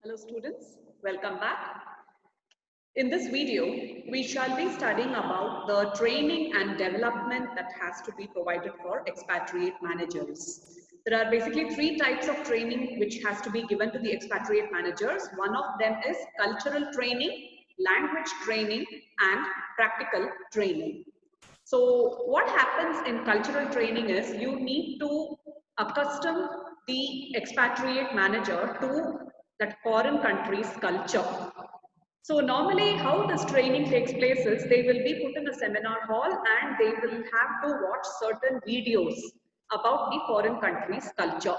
Hello students, welcome back. In this video, we shall be studying about the training and development that has to be provided for expatriate managers. There are basically three types of training which has to be given to the expatriate managers. One of them is cultural training, language training, and practical training. So what happens in cultural training is you need to accustom the expatriate manager to that foreign country's culture. So normally how this training takes place is they will be put in a seminar hall and they will have to watch certain videos about the foreign country's culture.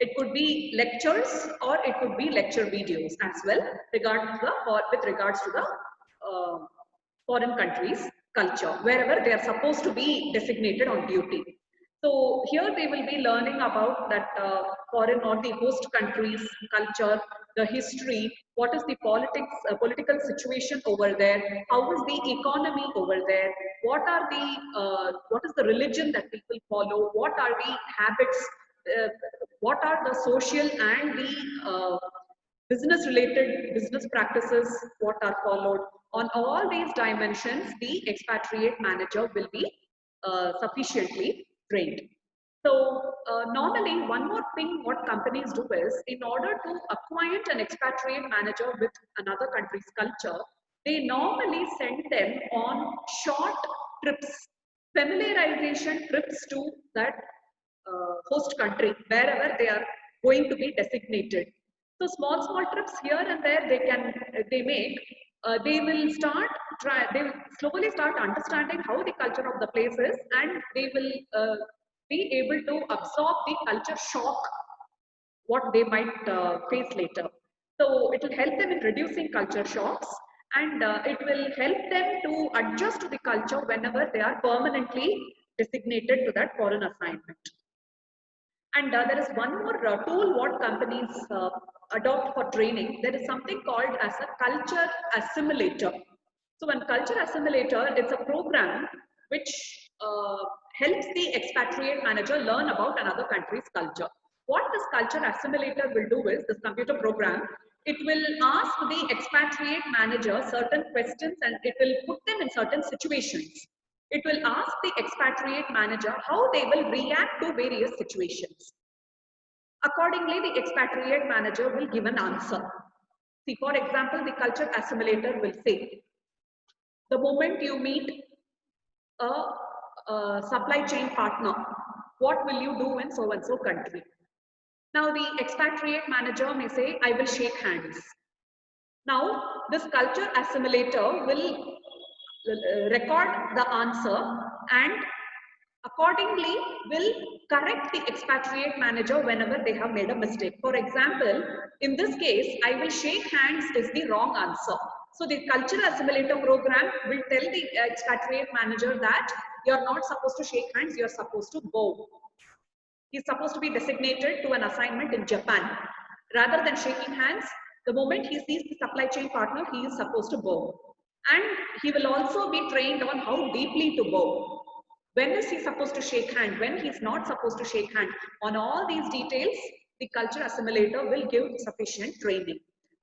It could be lectures or it could be lecture videos as well with regards to the foreign countries' culture, wherever they are supposed to be designated on duty. So here they will be learning about that foreign or the host country's culture, the history, what is the political situation over there, how is the economy over there, what is the religion that people follow, what are the habits, what are the social and the business related business practices what are followed. On all these dimensions the expatriate manager will be sufficiently trained. So normally one more thing what companies do is in order to acquaint an expatriate manager with another country's culture, they normally send them on short trips, familiarization trips to that host country wherever they are going to be designated. So small trips here and there they make. They will they will slowly start understanding how the culture of the place is, and they will be able to absorb the culture shock what they might face later. So it will help them in reducing culture shocks, and it will help them to adjust to the culture whenever they are permanently designated to that foreign assignment. And there is one more tool what companies adopt for training. There is something called as a culture assimilator. So when culture assimilator, it's a program which helps the expatriate manager learn about another country's culture. What this culture assimilator will do is, this computer program, it will ask the expatriate manager certain questions and it will put them in certain situations. It will ask the expatriate manager how they will react to various situations. Accordingly, the expatriate manager will give an answer. See, for example, the culture assimilator will say, the moment you meet a supply chain partner, what will you do in so and so country? Now, the expatriate manager may say, I will shake hands. Now, this culture assimilator will record the answer and accordingly will correct the expatriate manager whenever they have made a mistake. For example, in this case, I will shake hands is the wrong answer. So the culture assimilator program will tell the expatriate manager that you're not supposed to shake hands, you're supposed to bow. He's supposed to be designated to an assignment in Japan. Rather than shaking hands, the moment he sees the supply chain partner, he is supposed to bow. And he will also be trained on how deeply to bow. When is he supposed to shake hand? When he's not supposed to shake hand? On all these details, the culture assimilator will give sufficient training.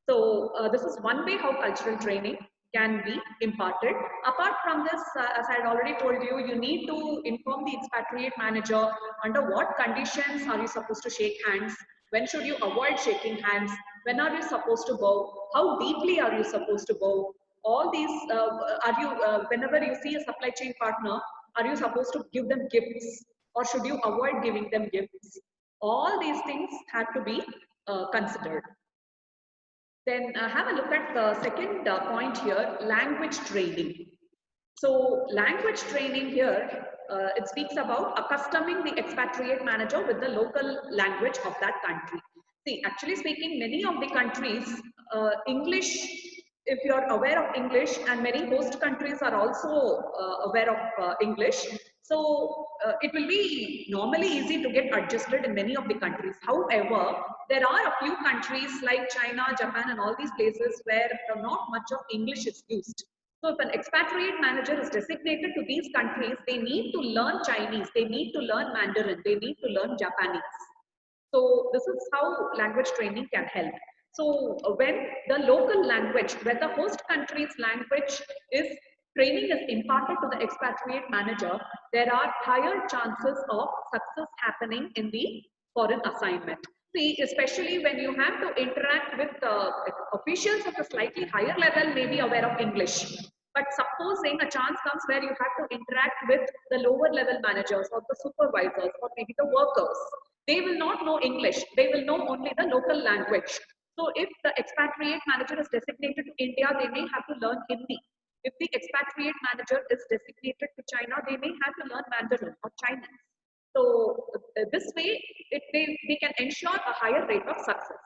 So this is one way how cultural training can be imparted. Apart from this, as I had already told you, you need to inform the expatriate manager under what conditions are you supposed to shake hands, when should you avoid shaking hands, when are you supposed to bow, how deeply are you supposed to bow. All these, whenever you see a supply chain partner, are you supposed to give them gifts or should you avoid giving them gifts? All these things have to be considered. Then have a look at the second point here, language training. So language training here, it speaks about accustoming the expatriate manager with the local language of that country. See, actually speaking, many of the countries, English, if you're aware of English, and many host countries are also aware of English. So it will be normally easy to get adjusted in many of the countries. However, there are a few countries like China, Japan and all these places where not much of English is used. So if an expatriate manager is designated to these countries, they need to learn Chinese, they need to learn Mandarin, they need to learn Japanese. So this is how language training can help. when the local language, when the host country's language is training is imparted to the expatriate manager, there are higher chances of success happening in the foreign assignment. See, especially when you have to interact with officials of a slightly higher level, may be aware of English. But supposing a chance comes where you have to interact with the lower level managers or the supervisors or maybe the workers, they will not know English. They will know only the local language. So if the expatriate manager is designated to India, they may have to learn Hindi. If the expatriate manager is designated to China, they may have to learn Mandarin or Chinese. So this way, they can ensure a higher rate of success.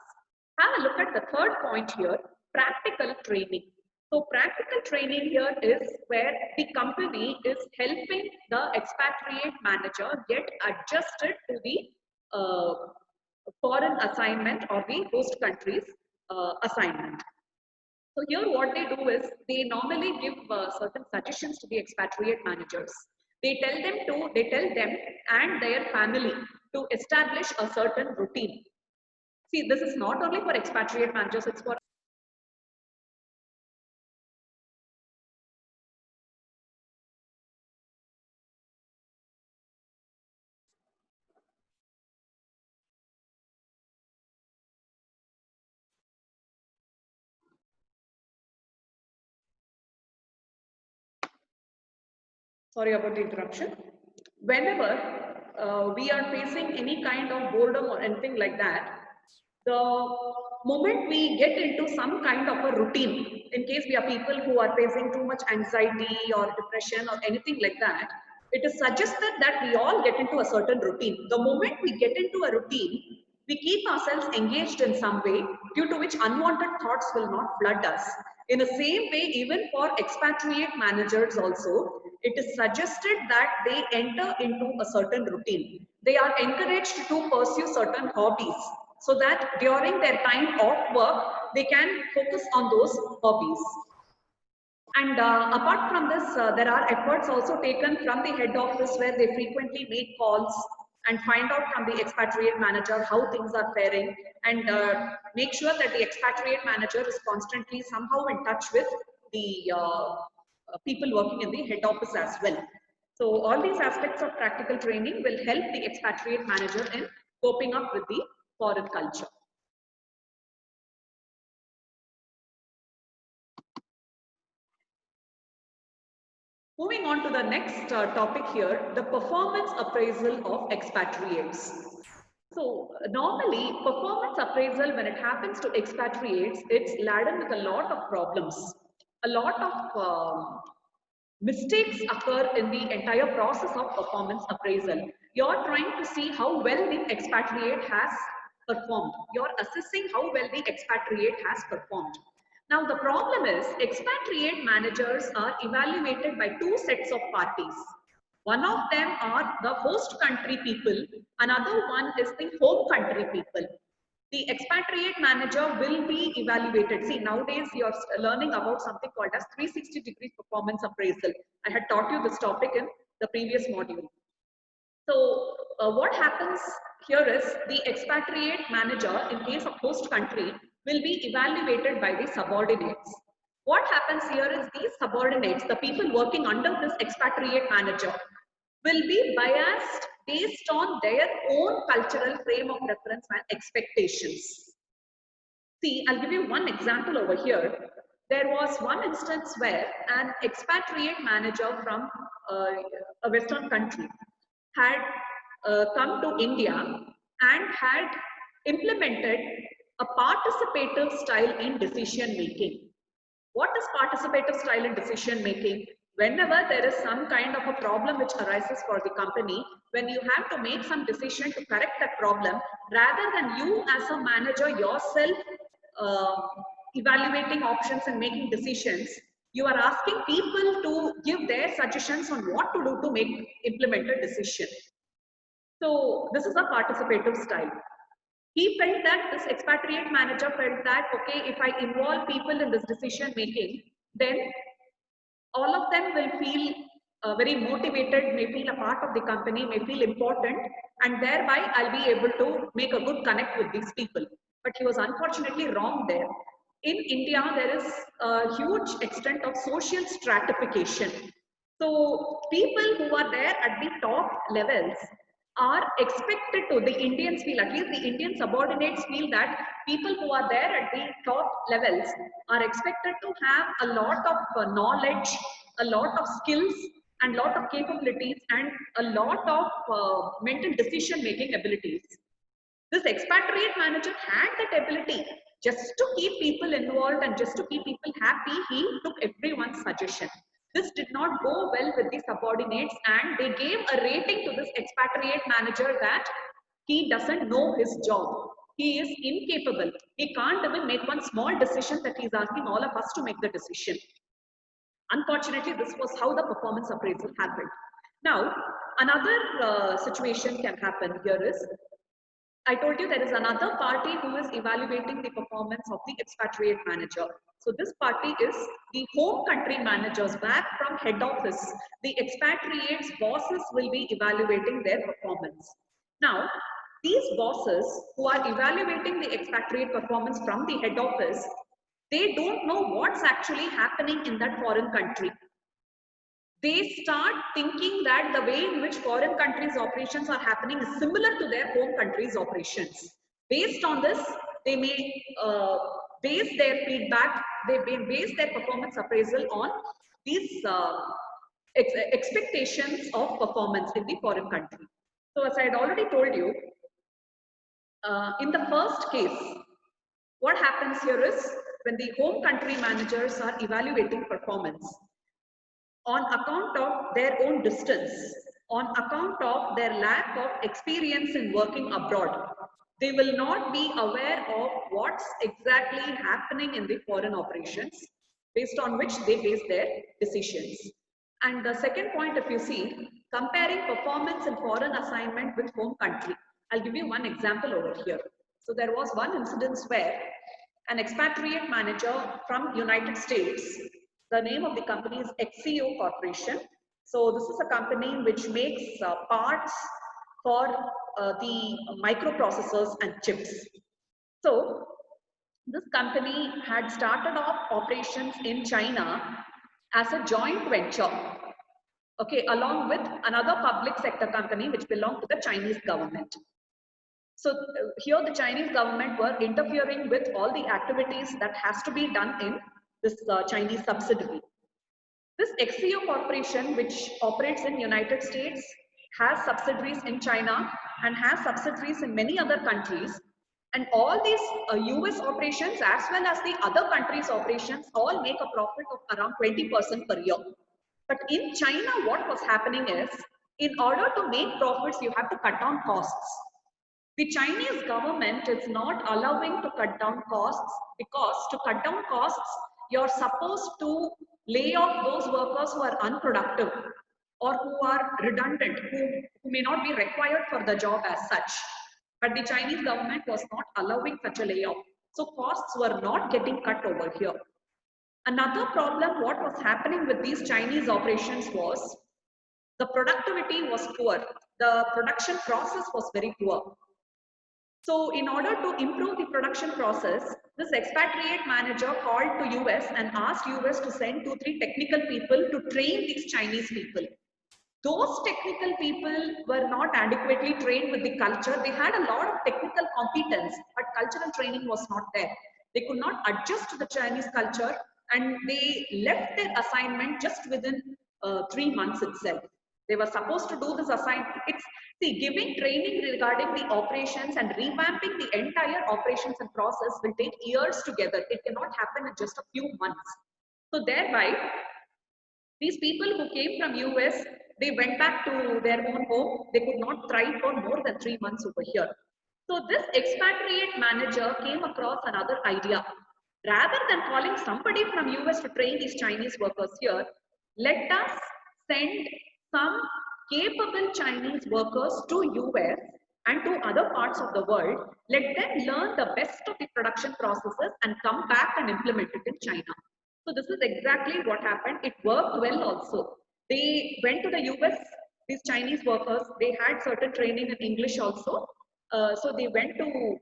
Have a look at the third point here, practical training. So practical training here is where the company is helping the expatriate manager get adjusted to the foreign assignment or the host country's assignment. So here what they do is they normally give certain suggestions to the expatriate managers. They tell them and their family to establish a certain routine. See, this is not only for expatriate managers, it's for sorry about the interruption. Whenever we are facing any kind of boredom or anything like that, the moment we get into some kind of a routine, in case we are people who are facing too much anxiety or depression or anything like that, it is suggested that we all get into a certain routine. The moment we get into a routine, we keep ourselves engaged in some way, due to which unwanted thoughts will not flood us. In the same way, even for expatriate managers also, it is suggested that they enter into a certain routine. They are encouraged to pursue certain hobbies so that during their time of work, they can focus on those hobbies. And apart from this, there are efforts also taken from the head office where they frequently make calls and find out from the expatriate manager how things are faring, and make sure that the expatriate manager is constantly somehow in touch with the people working in the head office as well. So all these aspects of practical training will help the expatriate manager in coping up with the foreign culture. Moving on to the next topic here, the performance appraisal of expatriates. So normally performance appraisal, when it happens to expatriates, it's laden with a lot of problems. A lot of mistakes occur in the entire process of performance appraisal. You're trying to see how well the expatriate has performed. You're assessing how well the expatriate has performed. Now the problem is expatriate managers are evaluated by two sets of parties. One of them are the host country people, another one is the home country people. The expatriate manager will be evaluated. See, nowadays you're learning about something called as 360 degrees performance appraisal. I had taught you this topic in the previous module. So what happens here is the expatriate manager, in case of host country, will be evaluated by the subordinates. What happens here is these subordinates, the people working under this expatriate manager, will be biased based on their own cultural frame of reference and expectations. See, I'll give you one example over here. There was one instance where an expatriate manager from a Western country had come to India and had implemented a participative style in decision making. What is participative style in decision making? Whenever there is some kind of a problem which arises for the company, when you have to make some decision to correct that problem, rather than you as a manager yourself evaluating options and making decisions, you are asking people to give their suggestions on what to do to implement a decision. So this is a participative style. He felt that, this expatriate manager felt that, okay, if I involve people in this decision making, then all of them will feel very motivated, may feel a part of the company, may feel important, and thereby I'll be able to make a good connect with these people. but he was unfortunately wrong there. In India, there is a huge extent of social stratification. So people who are there at the top levels are expected to, the Indians feel, at least the Indian subordinates feel that people who are there at the top levels are expected to have a lot of knowledge, a lot of skills, and lot of capabilities, and a lot of mental decision making abilities. This expatriate manager had that ability just to keep people involved and just to keep people happy. He took everyone's suggestion. This did not go well with the subordinates, and they gave a rating to this expatriate manager that he doesn't know his job. He is incapable. He can't even make one small decision that he's asking all of us to make the decision. Unfortunately, this was how the performance appraisal happened. Now, another situation can happen here is, I told you there is another party who is evaluating the performance of the expatriate manager. So this party is the home country managers. Back from head office, the expatriates' bosses will be evaluating their performance. Now, these bosses who are evaluating the expatriate performance from the head office, they don't know what's actually happening in that foreign country. They start thinking that the way in which foreign countries' operations are happening is similar to their home country's operations. Based on this, they may base their feedback, they may base their performance appraisal on these expectations of performance in the foreign country. So as I had already told you, in the first case, what happens here is when the home country managers are evaluating performance, on account of their own distance, on account of their lack of experience in working abroad, they will not be aware of what's exactly happening in the foreign operations, based on which they base their decisions. And the second point, if you see, comparing performance in foreign assignment with home country. I'll give you one example over here. So there was one incident where an expatriate manager from United States, the name of the company is XCO Corporation. So this is a company which makes parts for the microprocessors and chips. So this company had started off operations in China as a joint venture, okay, along with another public sector company which belonged to the Chinese government. So here the Chinese government were interfering with all the activities that has to be done in this Chinese subsidiary. This XCO Corporation, which operates in United States, has subsidiaries in China and has subsidiaries in many other countries. And all these US operations as well as the other countries' operations all make a profit of around 20% per year. But in China, what was happening is, in order to make profits, you have to cut down costs. The Chinese government is not allowing to cut down costs, because to cut down costs, you're supposed to lay off those workers who are unproductive or who are redundant, who may not be required for the job as such. But the Chinese government was not allowing such a layoff. So costs were not getting cut over here. Another problem, what was happening with these Chinese operations was the productivity was poor. The production process was very poor. So in order to improve the production process, this expatriate manager called to US and asked US to send 2-3 technical people to train these Chinese people. Those technical people were not adequately trained with the culture. They had a lot of technical competence, but cultural training was not there. They could not adjust to the Chinese culture, and they left their assignment just within 3 months itself. They were supposed to do this assignment. See, giving training regarding the operations and revamping the entire operations and process will take years together. It cannot happen in just a few months. So thereby, these people who came from US, they went back to their own home. They could not thrive for more than 3 months over here. So this expatriate manager came across another idea. Rather than calling somebody from US to train these Chinese workers here, let us send some capable Chinese workers to US and to other parts of the world. Let them learn the best of the production processes and come back and implement it in China. So this is exactly what happened. It worked well also. They went to the US, these Chinese workers, they had certain training in English also. So they went to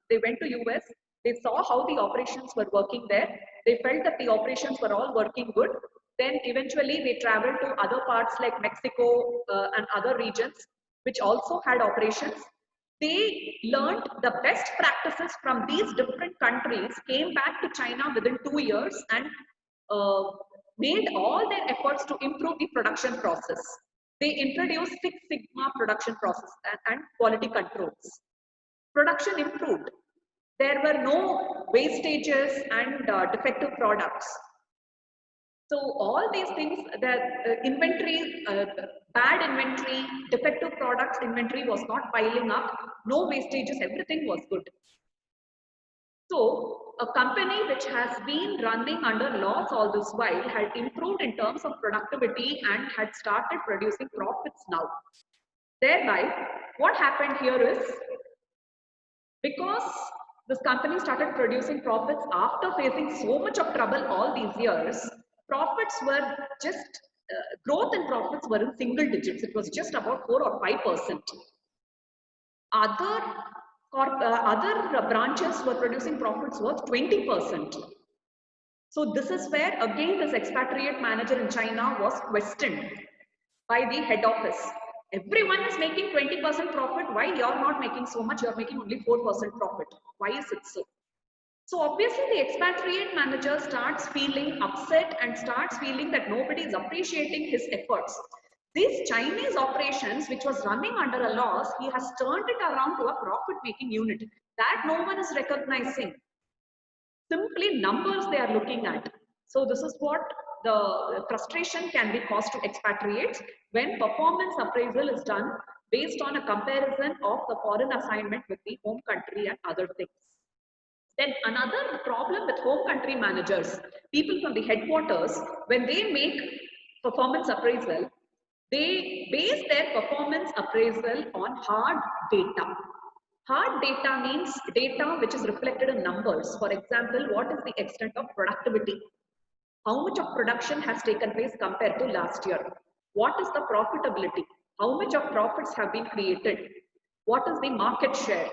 they went to US. They saw how the operations were working there. They felt that the operations were all working good. Then eventually they traveled to other parts like Mexico and other regions which also had operations. They learned the best practices from these different countries, came back to China within 2 years and uh, made all their efforts to improve the production process. They introduced Six Sigma production process and quality controls. Production improved. There were no wastages and defective products. So all these things, the inventory, bad inventory, defective products inventory was not piling up, no wastages, everything was good. So a company which has been running under loss all this while had improved in terms of productivity and had started producing profits now. Thereby, what happened here is, because this company started producing profits after facing so much of trouble all these years, profits were just, growth in profits were in single digits. It was just about 4 or 5%. Other branches were producing profits worth 20%. So this is where again this expatriate manager in China was questioned by the head office. Everyone is making 20% profit. Why you're not making so much? You're making only 4% profit. Why is it so? So obviously the expatriate manager starts feeling upset and starts feeling that nobody is appreciating his efforts. These Chinese operations, which was running under a loss, he has turned it around to a profit-making unit that no one is recognizing. Simply numbers they are looking at. So this is what the frustration can be caused to expatriates when performance appraisal is done based on a comparison of the foreign assignment with the home country and other things. Then another problem with home country managers, people from the headquarters, when they make performance appraisal, they base their performance appraisal on hard data. Hard data means data which is reflected in numbers. For example, what is the extent of productivity? How much of production has taken place compared to last year? What is the profitability? How much of profits have been created? What is the market share?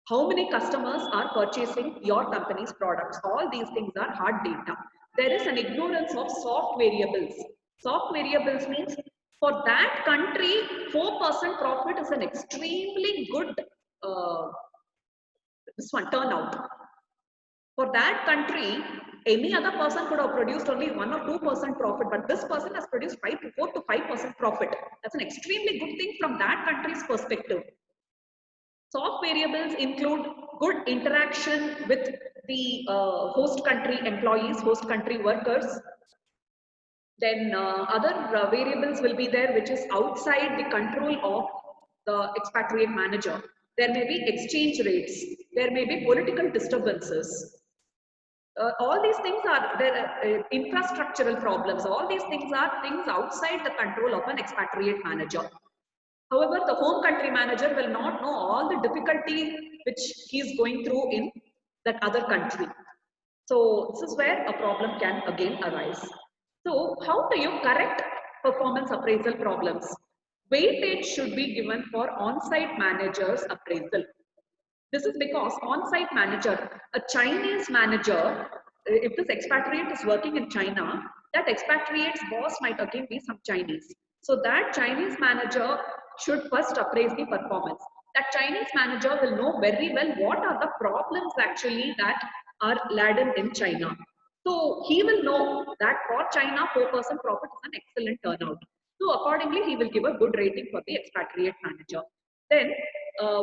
How many customers are purchasing your company's products? All these things are hard data. There is an ignorance of soft variables. Soft variables means for that country, 4% profit is an extremely good turnout. For that country, any other person could have produced only 1 or 2% profit, but this person has produced 4 to 5% profit. That's an extremely good thing from that country's perspective. Soft variables include good interaction with the host country employees, host country workers. Then other variables will be there which is outside the control of the expatriate manager. There may be exchange rates, there may be political disturbances. All these things are there, infrastructural problems. All these things are things outside the control of an expatriate manager. However, the home country manager will not know all the difficulty which he is going through in that other country. So this is where a problem can again arise. So how do you correct performance appraisal problems? Weightage should be given for on-site managers appraisal. This is because on-site manager, a Chinese manager, if this expatriate is working in China, that expatriate's boss might again be some Chinese. So that Chinese manager should first appraise the performance. That Chinese manager will know very well what are the problems actually that are laden in China. So he will know that for China, 4% profit is an excellent turnout. So accordingly, he will give a good rating for the expatriate manager. Then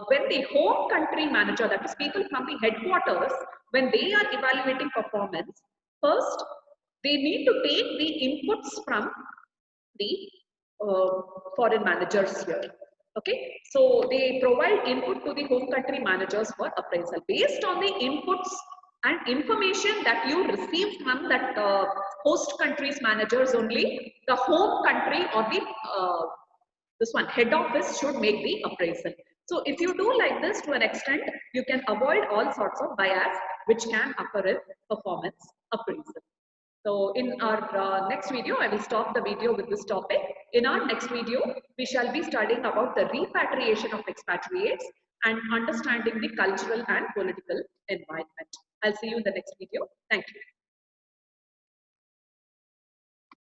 when the home country manager, that is people from the headquarters, when they are evaluating performance, first they need to take the inputs from the foreign managers here. Okay, so they provide input to the home country managers for appraisal. Based on the inputs and information that you received from that host country's managers only, the home country or the head office should make the appraisal. So if you do like this to an extent, you can avoid all sorts of bias which can occur in performance appraisal. So in our next video, I will stop the video with this topic. In our next video, we shall be studying about the repatriation of expatriates and understanding the cultural and political environment. I'll see you in the next video. Thank you.